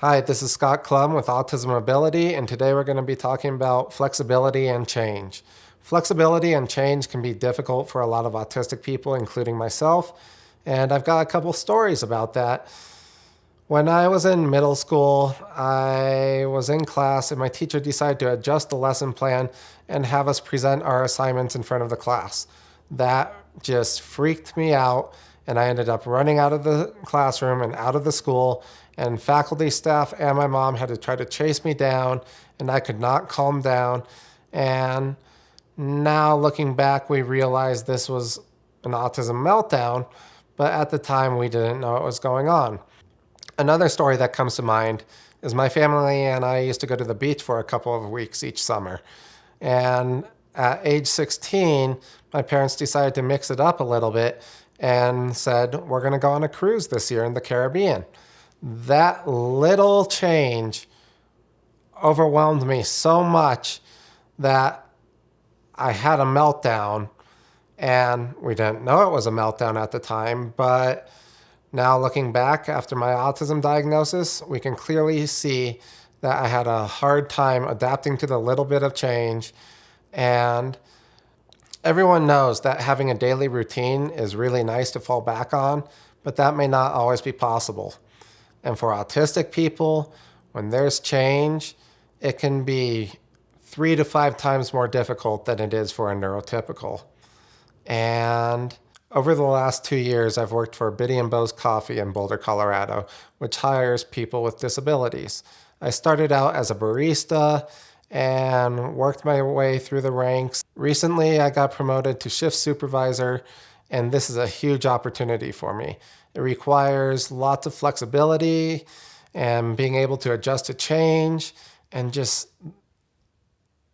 Hi, this is Scott Klumb with Autism Ability, and today we're going to be talking about flexibility and change. Flexibility and change can be difficult for a lot of autistic people, including myself, and I've got a couple stories about that. When I was in middle school, I was in class and my teacher decided to adjust the lesson plan and have us present our assignments in front of the class. That just freaked me out, and I ended up running out of the classroom and out of the school, and faculty, staff, and my mom had to try to chase me down, and I could not calm down. And now looking back, we realized this was an autism meltdown, but at the time we didn't know what was going on. Another story that comes to mind is my family and I used to go to the beach for a couple of weeks each summer. And at age 16, my parents decided to mix it up a little bit and said, we're going to go on a cruise this year in the Caribbean. That little change overwhelmed me so much that I had a meltdown, and we didn't know it was a meltdown at the time, but now looking back after my autism diagnosis, we can clearly see that I had a hard time adapting to the little bit of change. And everyone knows that having a daily routine is really nice to fall back on, but that may not always be possible. And for autistic people, when there's change, it can be 3 to 5 times more difficult than it is for a neurotypical. And over the last 2 years, I've worked for Beau's Coffee in Boulder, Colorado, which hires people with disabilities. I started out as a barista and worked my way through the ranks. Recently, I got promoted to shift supervisor, and this is a huge opportunity for me. It requires lots of flexibility and being able to adjust to change, and just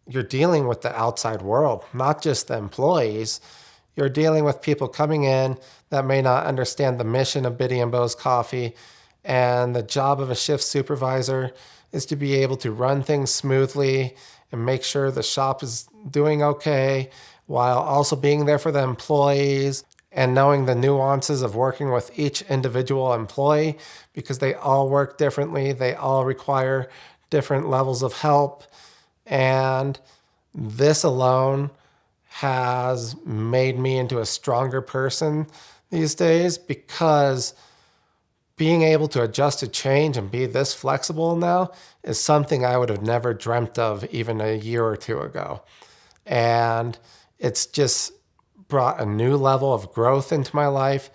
you're dealing with the outside world, not just the employees. You're dealing with people coming in that may not understand the mission of Beau's Coffee, and the job of a shift supervisor is to be able to run things smoothly and make sure the shop is doing okay while also being there for the employees and knowing the nuances of working with each individual employee, because they all work differently. They all require different levels of help. And this alone has made me into a stronger person these days, because being able to adjust to change and be this flexible now is something I would have never dreamt of even a year or two ago. And it's just brought a new level of growth into my life,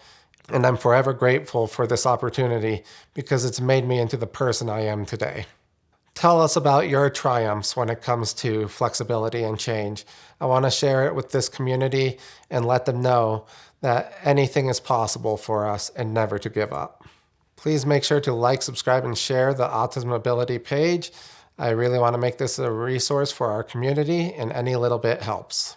and I'm forever grateful for this opportunity because it's made me into the person I am today. Tell us about your triumphs when it comes to flexibility and change. I want to share it with this community and let them know that anything is possible for us and never to give up. Please make sure to like, subscribe, and share the Autism Ability page. I really want to make this a resource for our community, and any little bit helps.